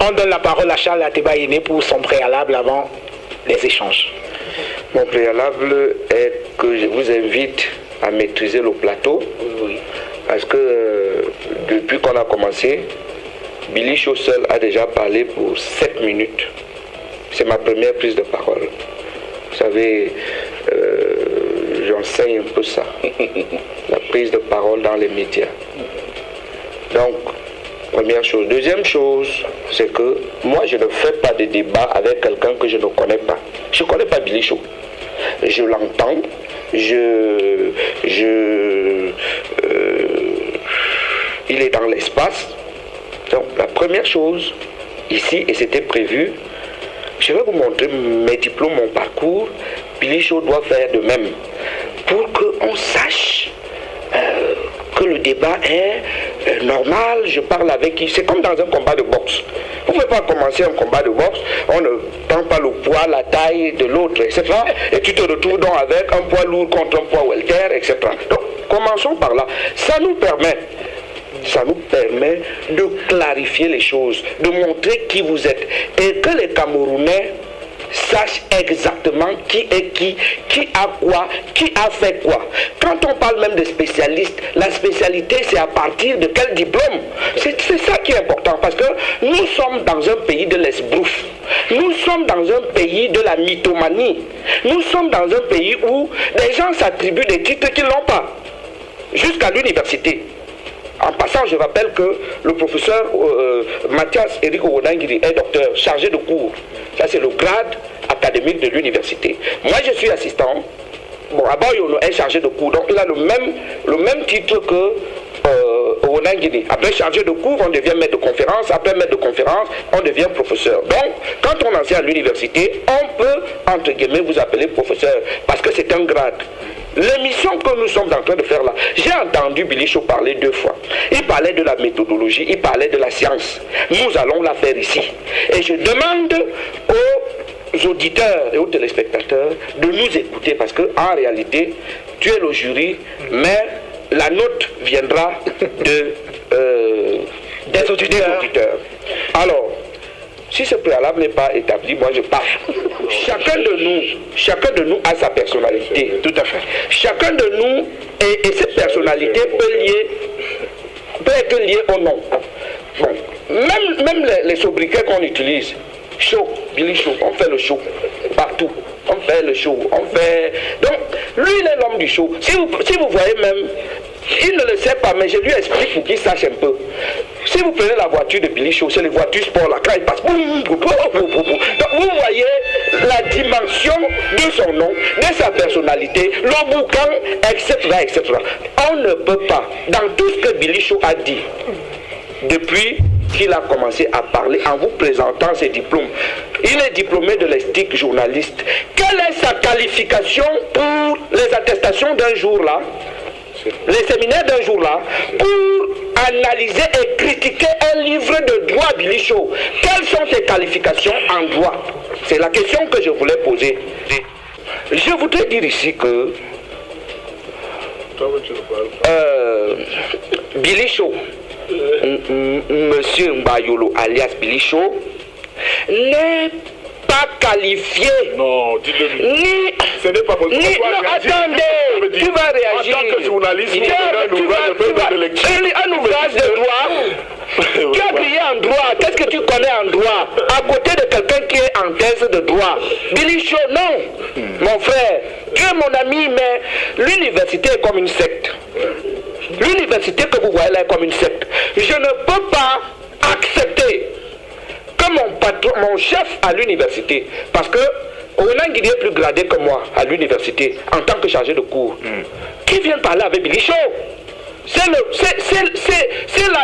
On donne la parole à Charles Atebayene pour son préalable avant les échanges. Mon préalable est que je vous invite à maîtriser le plateau. Oui. Parce que depuis qu'on a commencé, Billy Shaw seul a déjà parlé pour 7 minutes. C'est ma première prise de parole. Vous savez, j'enseigne un peu ça. La prise de parole dans les médias. Donc, première chose. Deuxième chose, c'est que moi, je ne fais pas de débat avec quelqu'un que je ne connais pas. Je ne connais pas Billy Shaw. Je l'entends. Il est dans l'espace. Donc, la première chose, ici, et c'était prévu, je vais vous montrer mes diplômes, mon parcours. Billy Shaw doit faire de même. Pour qu'on sache que le débat est normal, je parle avec qui. C'est comme dans un combat de boxe. Vous ne pouvez pas commencer un combat de boxe, on ne prend pas le poids, la taille de l'autre, etc. Et tu te retrouves donc avec un poids lourd contre un poids welter, etc. Donc, commençons par là. Ça nous permet de clarifier les choses, de montrer qui vous êtes. Et que les Camerounais sachent exactement qui est qui a quoi, qui a fait quoi. Quand on parle même de spécialistes, la spécialité c'est à partir de quel diplôme. C'est ça qui est important parce que nous sommes dans un pays de l'esbrouf. Nous sommes dans un pays de la mythomanie. Nous sommes dans un pays où les gens s'attribuent des titres qu'ils n'ont pas. Jusqu'à l'université. En passant, je rappelle que le professeur Mathias Eric Owonangiri est docteur, chargé de cours. Ça, c'est le grade académique de l'université. Moi, je suis assistant. Bon, Abayono est chargé de cours. Donc, il a le même titre que Owonangiri. Après chargé de cours, on devient maître de conférence. Après maître de conférence, on devient professeur. Donc, quand on enseigne à l'université, on peut, entre guillemets, vous appeler professeur. Parce que c'est un grade. L'émission que nous sommes en train de faire là, j'ai entendu Billy Shaw parler 2 fois. Il parlait de la méthodologie, il parlait de la science. Nous allons la faire ici. Et je demande aux auditeurs et aux téléspectateurs de nous écouter parce qu'en réalité, tu es le jury, mais la note viendra des auditeurs. Alors, si ce préalable n'est pas établi, moi je pars. Chacun de nous a sa personnalité. Tout à fait. Chacun de nous, et cette personnalité peut être liée au nom. Bon. Même les sobriquets qu'on utilise, Shaw, Billy Shaw, on fait le show partout. On fait le show, Donc, lui, il est l'homme du show. Si vous voyez même, il ne le sait pas, mais je lui explique pour qu'il sache un peu. Si vous prenez la voiture de Billy Shaw, c'est les voitures sport, là, quand il passe, boum, boum, boum, boum, boum. Donc, vous voyez la dimension de son nom, de sa personnalité, le boucan, etc., etc. On ne peut pas, dans tout ce que Billy Shaw a dit, depuis qu'il a commencé à parler en vous présentant ses diplômes. Il est diplômé de l'ESTIC journaliste. Quelle est sa qualification pour les attestations d'un jour là, les séminaires d'un jour là, pour analyser et critiquer un livre de droit Billy Shaw? Quelles sont ses qualifications en droit? C'est la question que je voulais poser. Je voudrais dire ici que Billy Shaw, Monsieur Mbayolo alias Billy Shaw, n'est pas qualifié. Non, dites-le. Ni. Ce n'est pas possible. Non, attendez, tu vas réagir. En tant que journaliste, un ouvrage de droit. Tu as brillé en droit. Qu'est-ce que tu connais en droit? À côté de quelqu'un qui est en thèse de droit. Billy Shaw, non. Mon frère, tu es mon ami, mais l'université est comme une secte. L'université que vous voyez là est comme une secte. Je ne peux pas accepter que mon chef à l'université, parce que Owonangiri est plus gradé que moi à l'université en tant que chargé de cours, qui vient parler avec Billy Shaw. C'est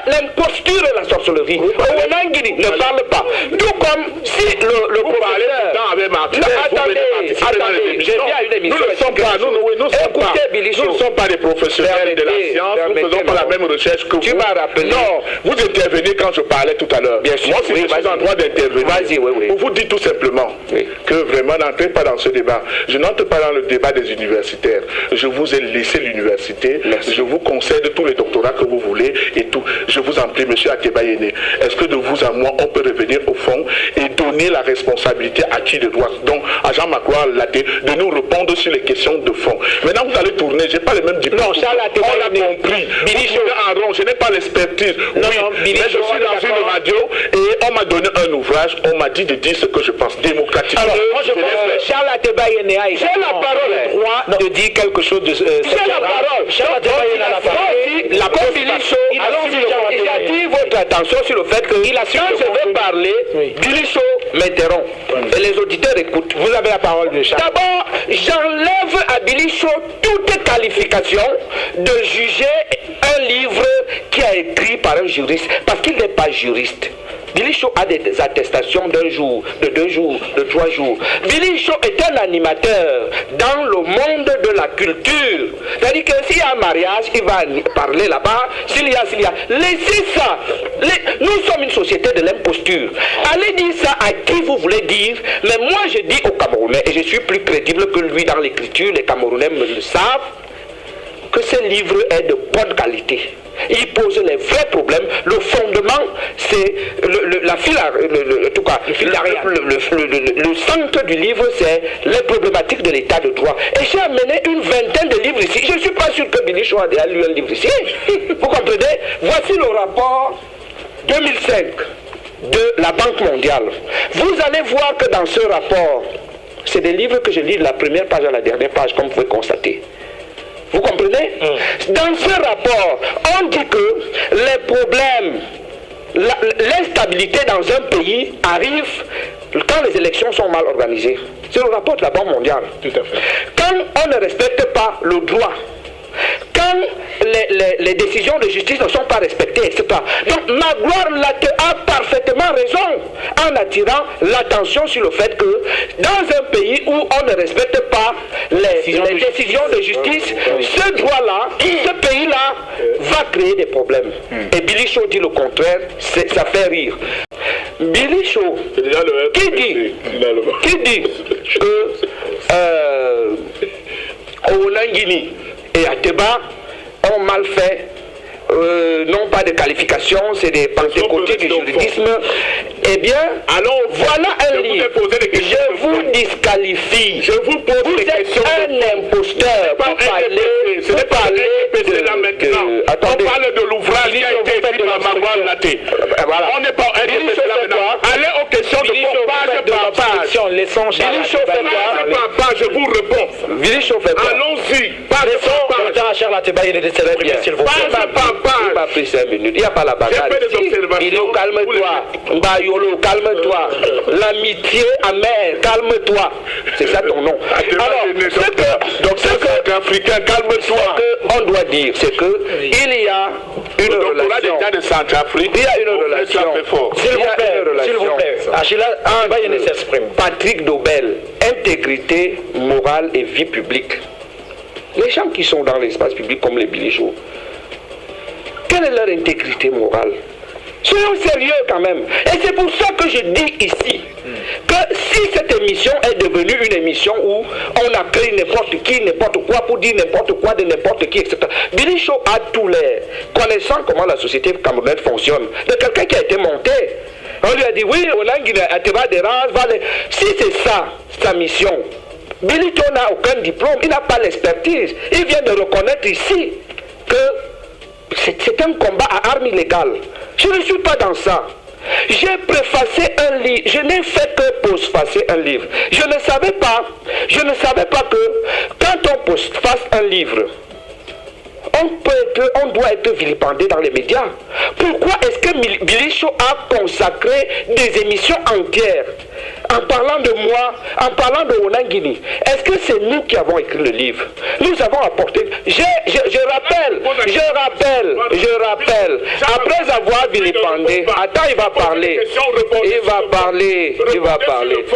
l'imposture et la sorcellerie. Owonangiri ne parle pas. Tout comme si le professeur... Attendez, J'ai dit à une émission. Nous ne sommes pas, nous ne sommes pas des professionnels de la science, nous ne faisons pas la même recherche que vous. Tu m'as rappelé. Non, vous intervenez quand je parlais tout à l'heure. Bien sûr. Moi, si je suis en droit d'intervenir, pour vous dire tout simplement que vraiment, n'entrez pas dans ce débat. Je n'entre pas dans le débat des universitaires. Je vous ai laissé l'université. Je vous concède tous les doctorats que vous voulez et tout. Je vous en prie, M. Atebayene, est-ce que de vous à moi, on peut revenir au fond et donner la responsabilité à qui de droit, donc à Jean Macron Laté, de nous répondre sur les questions de fond. Maintenant, vous allez tourner, je n'ai pas les mêmes diplômes. Non, Charles on l'a compris. En rond, je n'ai pas l'expertise. Oui, mais je suis dans une radio et on m'a donné un ouvrage, on m'a dit de dire ce que je pense démocratiquement. Alors, moi je pense que Charles Atebayene a le droit de dire quelque chose de J'ai la parole. Charles Atebayene a la parole. La Bilicho, j'attire votre attention sur le fait que quand je vais parler, Bilicho m'interrompt. Et les auditeurs écoutent. Vous avez la parole de Charles. D'abord, j'enlève à Bilicho toute qualification de juger un livre qui a écrit par un juriste, parce qu'il n'est pas juriste. Bilicho a des attestations d'un jour, de 2 jours, de 3 jours. Bilicho est un animateur dans le monde de la culture. C'est-à-dire que s'il y a un mariage, il va parler là-bas. S'il y a, laissez ça. Nous sommes une société de l'imposture. Allez dire ça à qui vous voulez dire. Mais moi, je dis aux Camerounais, et je suis plus crédible que lui dans l'écriture, les Camerounais me le savent, que ce livre est de bonne qualité. Il pose les vrais problèmes. Le fondement, c'est le centre du livre, c'est les problématiques de l'état de droit. Et j'ai amené une vingtaine de livres ici. Je ne suis pas sûr que Bilicho a déjà lu un livre ici. Vous comprenez? Voici le rapport 2005 de la Banque mondiale. Vous allez voir que dans ce rapport, c'est des livres que je lis de la première page à la dernière page, comme vous pouvez constater. Vous comprenez? Dans ce rapport, on dit que les problèmes, l'instabilité dans un pays arrive quand les élections sont mal organisées. C'est le rapport de la Banque mondiale. Tout à fait. Quand on ne respecte pas le droit, quand les décisions de justice ne sont pas respectées, etc. Donc Magloire Laté a parfaitement raison en attirant l'attention sur le fait que dans un pays où on ne respecte pas les décisions de justice, ce droit-là, ce pays-là va créer des problèmes. Et Bilicho dit le contraire, ça fait rire. Bilicho, qui dit que Olangini et Ateba ont mal fait, non pas de qualification, c'est des pentecôtiques du juridisme. Eh bien, alors voilà un livre. Je vous disqualifie. Je vous pose vous des questions. Êtes un imposteur. Ce n'est pas l'EPC là maintenant. Attendez. On parle de l'ouvrage qui a été écrit par Magloire Laté. Voilà. On n'est pas un EPC là maintenant. Allez aux questions de page par page. Laissons Bilicho fait quoi? Page par page, je vous réponds. Bilicho fait quoi? Allons-y. Page par page. Charles Atebayene de s'exprimer, s'il vous plaît. Page par page. Il m'a pris 5 minutes. Il n'y a pas la bagarre. J'ai fait des observations. Il est calme-toi. Mbayolo, calme-toi. L'amitié amère, calme-toi. C'est ça ton nom. Alors, ce que africain, calme-toi. on doit dire, c'est que il y a une relation. de Centrafrique. Il y a une relation. S'il vous plaît. Achille Atebayene s'exprime. Patrick Dobel, intégrité morale et vie publique. Les gens qui sont dans l'espace public comme les Bilicho, quelle est leur intégrité morale? Soyons sérieux quand même. Et c'est pour ça que je dis ici que si cette émission est devenue une émission où on a créé n'importe qui, n'importe quoi pour dire n'importe quoi de n'importe qui, etc. Bilicho a tous les connaissant comment la société camerounaise fonctionne. De quelqu'un qui a été monté. On lui a dit oui, si c'est ça, sa mission, Bilicho n'a aucun diplôme, il n'a pas l'expertise. Il vient de reconnaître ici que c'est un combat à armes illégales. Je ne suis pas dans ça. J'ai préfacé un livre. Je n'ai fait que postfacer un livre. Je ne savais pas que quand on postface un livre, on doit être vilipendé dans les médias. Pourquoi est-ce que Bilicho a consacré des émissions entières en parlant de moi, en parlant de Onangini, est-ce que c'est nous qui avons écrit le livre? Nous avons apporté. Je rappelle, après avoir vilipendé, attends, il va parler.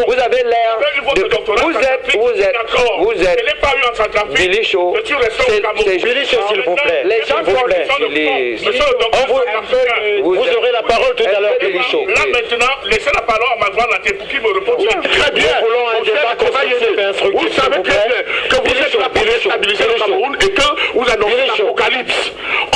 Vous avez l'air de. Vous êtes. Billy Show. Billy Show, s'il vous plaît. Les gens font vous aurez la parole tout à l'heure, Billy Show. Là maintenant, laissez la parole à ma grande pour qu'il me réponde. Très bien. Nous voulons un débat constructif et instructif. Vous savez très bien que vous êtes là pour déstabiliser le Cameroun et que vous annoncez l'apocalypse.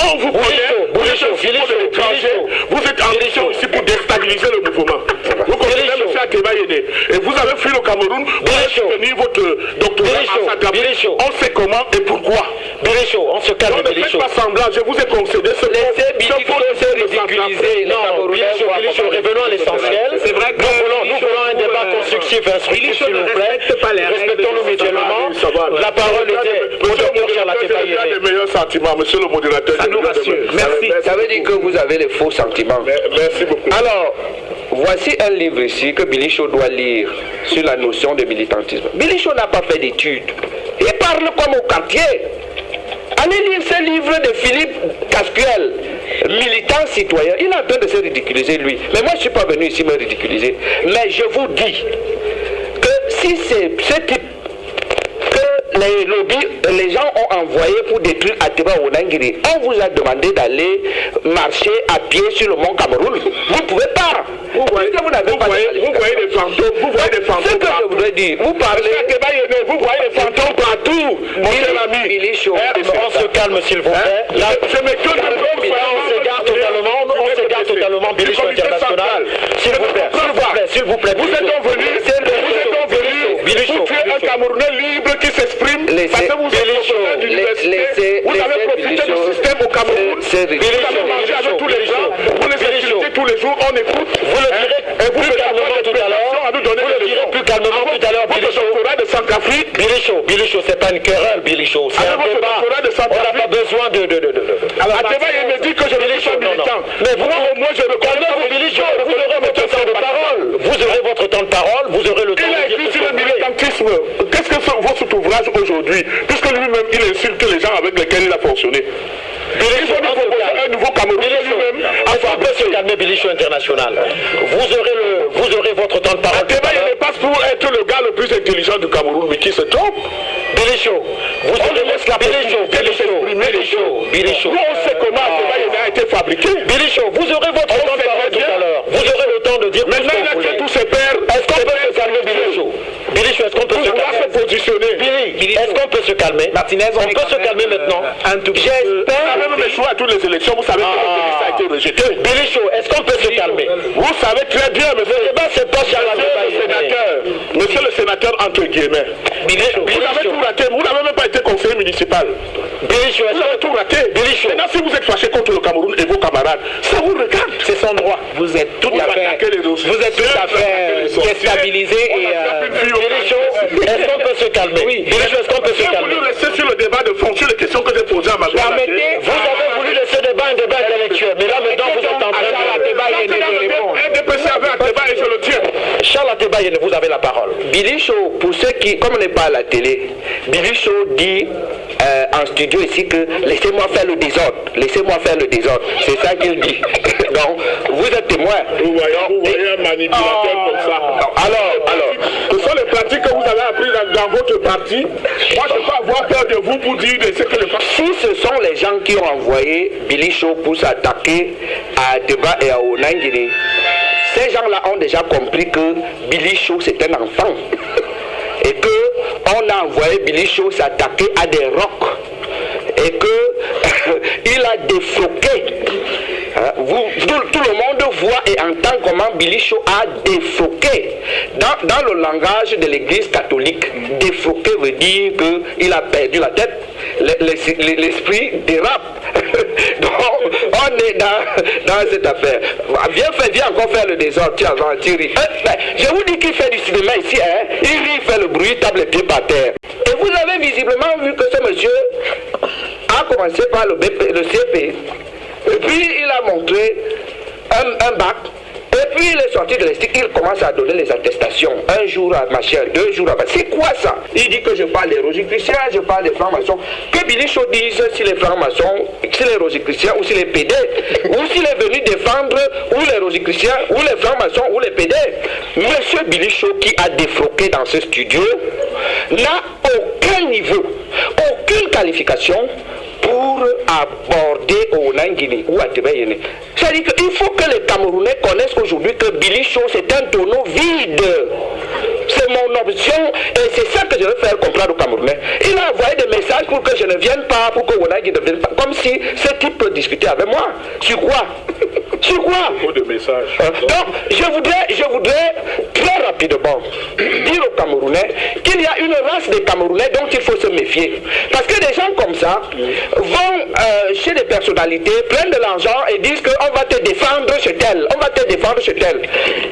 On vous connaît, vous êtes un fils de l'étranger, vous êtes en mission ici pour déstabiliser le mouvement. Vous connaissez M. Ateba Yene et vous avez fui le Cameroun pour soutenir votre doctorat à Saint-Gabriel. On sait comment et pourquoi. Billy Show, on se calme, Billy Show. Ne faites pas semblant, je vous ai concédé ce laissez Billy ridiculiser. Non, Billy Show, revenons à l'essentiel. C'est vrai que nous voulons un débat constructif et instructif, s'il vous plaît. Respectons-nous mutuellement. La parole était au docteur Charles Ateba Yene. Il y a des meilleurs sentiments, monsieur le modérateur. Ça nous rassure. Merci. Ça veut dire que vous avez les faux sentiments. Merci beaucoup. Alors, voici un livre ici que Billy Show doit lire sur la notion de militantisme. Billy Show n'a pas fait d'études. Il parle comme au quartier. Allez lire ce livre de Philippe Cascuel, militant citoyen. Il est en train de se ridiculiser lui. Mais moi je ne suis pas venu ici me ridiculiser. Mais je vous dis que si c'est ce type que les lobbies, les gens ont envoyé pour détruire Ateba Onangiri, on vous a demandé d'aller marcher à pied sur le mont Cameroun. Vous ne pouvez pas. Vous voyez des fantômes. Ce que je voudrais dire, vous parlez. Vous voyez des fantômes partout. Mon cher ami. On se calme, s'il vous plaît. Je m'étonne de on s'égare totalement, Billy Show International. S'il vous plaît. Vous êtes venu pour tuer un Camerounais libre qui s'exprime parce que vous êtes professeur d'université. Vous avez profité du système au Cameroun. Vous avez mangé avec tous les gens. Vous les insultez tous les jours. On écoute. Vous le direz plus calmement tout à l'heure. Billy Show. De Centrafrique. Billy Show, c'est pas une querelle, Billy Show. C'est un débat. On n'a pas besoin de. Alors, Ateba, il me dit que je ne suis pas militant. Mais vous, moi, je le connais, Billy Show. Vous aurez votre temps de parole. Vous aurez votre temps de parole. Vous aurez le temps de dire. Il a écrit sur le militantisme. Qu'est-ce que vaut cet ouvrage aujourd'hui? Puisque lui-même, il insulte les gens avec lesquels il a fonctionné. Il faut nous proposer un nouveau Cameroun lui-même. On peut se calmer, Billy Show International. Vous aurez votre temps de parole. Ateba, il n'est pas pour être le gars le plus intelligent du Cameroun, mais qui se trompe. Billy Show, vous aurez la possibilité de s'exprimer. Billy Show. Nous, on sait comment Ateba a été fabriqué. Billy Show, vous aurez votre temps de parole tout à l'heure. Vous aurez le temps de dire. Maintenant, il a fait tous ses pères. Est-ce qu'on peut se calmer, Billy Show? Billy Show, est-ce qu'on peut se calmer? Billy, est-ce qu'on peut se calmer? Martinez, on peut se calmer maintenant. J'espère. Vous avez même échoué à toutes les élections. Vous savez que votre liste a été rejetée. Billy Show, est-ce qu'on peut se calmer? Vous savez très bien, monsieur. C'est pas Monsieur le sénateur, entre guillemets. Vous avez tout raté. Vous n'avez même pas été conseiller municipal. Billy Show, vous avez tout raté. Maintenant, si vous êtes fâché contre le Cameroun et vos camarades, ça vous regarde. C'est son droit. Vous êtes tout à fait déstabilisé et Billy Show, est-ce qu'on peut se calmer? Oui. Billy Show, est-ce qu'on peut se calmer? Vous voulez rester sur le débat de fond, sur les questions que j'ai posées à ma Vous avez voulu laisser un débat intellectuel, mais là maintenant vous êtes en train de répondre. NDPC avait Ateba et je le tiens. Charles Ateba Yene, vous avez la parole. Billy Show, pour ceux qui, comme on n'est pas à la télé, Billy Show dit en studio ici que laissez-moi faire le désordre. Laissez-moi faire le désordre. C'est ça qu'il dit. Donc, vous êtes témoin. Vous voyez un manipulateur comme ça. Alors, ce sont les pratiques que vous avez apprises dans votre parti. Moi, je ne peux pas avoir peur de vous pour dire ce que le parti. Si ce sont les gens qui ont envoyé Billy Show pour s'attaquer à Ateba et à Onangiri, ces gens-là ont déjà compris que Billy Show c'est un enfant et que on a envoyé Billy Show s'attaquer à des rocs et que il a défroqué. Tout le monde voit et entend comment Billy Show a défroqué. Dans le langage de l'église catholique, défroqué veut dire qu'il a perdu la tête, l'esprit dérape. Donc on est dans cette affaire. Viens encore faire le désordre, tiens, Thierry. Je vous dis qu'il fait du cinéma ici, hein. Il fait le bruit, tape les pieds par terre. Et vous avez visiblement vu que ce monsieur a commencé par le CP. Et puis il a montré un bac. Et puis il est sorti de l'Estique, il commence à donner les attestations. Un jour à machin, 2 jours à... C'est quoi ça? Il dit que je parle des rosicruciens, je parle des francs-maçons. Que Billy Shaw dise si les francs-maçons, si les rosicruciens ou si les PD, ou s'il est venu défendre ou les rosicruciens, ou les francs-maçons, ou les PD. Monsieur Billy Shaw, qui a défroqué dans ce studio, n'a aucun niveau, aucune qualification pour aborder au Nangini ou à Tebeyene. C'est-à-dire qu'il faut que les Camerounais connaissent aujourd'hui que Billy Shaw c'est un tonneau vide. C'est mon option et c'est ça que je veux faire comprendre aux Camerounais. Il a envoyé des messages pour que je ne vienne pas, pour que Wonagui ne vienne pas. Comme si ce type peut discuter avec moi. Sur quoi? Sur quoi? Beaucoup de messages. Donc, je voudrais très rapidement dire aux Camerounais qu'il y a une race de Camerounais dont il faut se méfier. Parce que des gens comme ça vont chez des personnalités, prennent de l'argent et disent qu'on va te défendre chez tel, on va te défendre chez tel.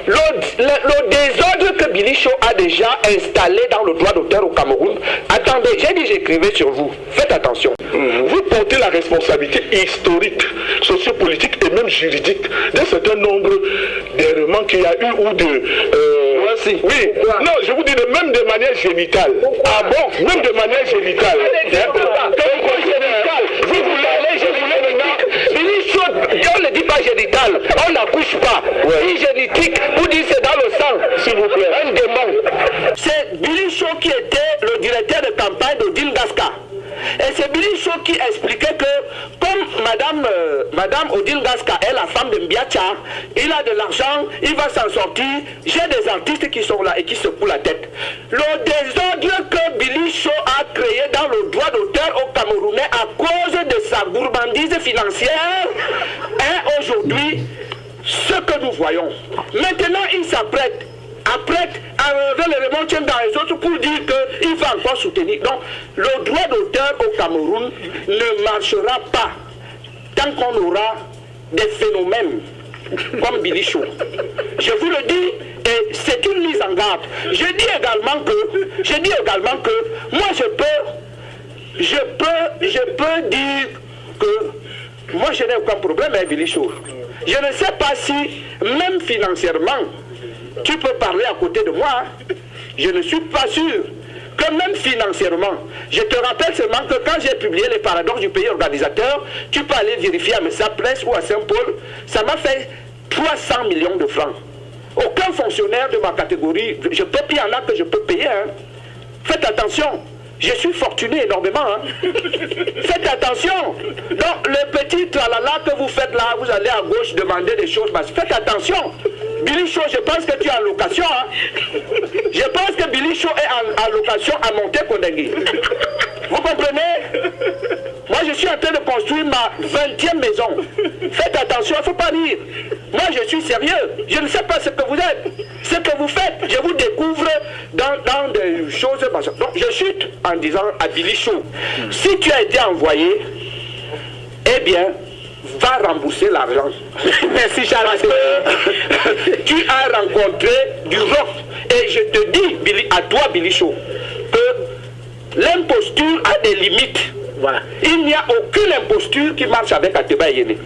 Le désordre que Billy Shaw a déjà installé dans le droit d'auteur au Cameroun, attendez, j'ai dit j'écrivais sur vous, faites attention. Vous portez la responsabilité historique, sociopolitique et même juridique d'un certain nombre d'errements qu'il y a eu ou de... Voici. Oui, non, je vous dis même de manière génitale. Ah bon? Même de manière génitale. Vous voulez aller génétique? Billy Shaw, on ne dit pas génital, on n'accouche pas. Ni génétique, vous dites c'est dans le sang, s'il vous plaît, un démon. C'est Billy Shaw qui était le directeur de campagne d'Odile Gasca. Et c'est Billy Shaw qui expliquait que comme Madame Odile Gasca est la femme de Mbiacha, il a de l'argent, il va s'en sortir. J'ai des artistes qui sont là et qui secouent la tête. Le désordre que Billy Shaw a créé dans le droit d'auteur au Camerounais à cause de sa gourmandise financière est aujourd'hui ce que nous voyons. Maintenant, il s'apprête à enlever les remontants dans les autres pour dire qu'il va encore soutenir. Donc, le droit d'auteur au Cameroun ne marchera pas tant qu'on aura des phénomènes comme Billy Shaw. Je vous le dis, et c'est une mise en garde. Je dis également que moi je peux dire que moi je n'ai aucun problème avec Billy Shaw. Je ne sais pas si, même financièrement, tu peux parler à côté de moi. Je ne suis pas sûr que même financièrement, je te rappelle seulement que quand j'ai publié les paradoxes du pays organisateur, tu peux aller vérifier à Messa Presse ou à Saint-Paul, ça m'a fait 300 millions de francs. Aucun fonctionnaire de ma catégorie, il y en a que je peux payer. Hein. Faites attention. Je suis fortuné énormément. Hein. Faites attention. Donc, le petit tralala que vous faites là, vous allez à gauche demander des choses. Faites attention. Billy Shaw, je pense que tu es en location. Hein. Je pense que Billy Shaw est en location à Monté-Kondengui. Vous comprenez? Moi, je suis en train de construire ma 20e maison. Faites attention, il ne faut pas rire. Moi, je suis sérieux. Je ne sais pas ce que vous êtes. Ce que vous faites, je vous découvre dans des choses. Donc, je chute en disant à Billy Shaw, si tu as été envoyé, eh bien, va rembourser l'argent. Merci Charles. Parce que tu as rencontré du rock. Et je te dis, à toi, Billy Shaw, que l'imposture a des limites. Voilà. Il n'y a aucune imposture qui marche avec Ateba Yéné.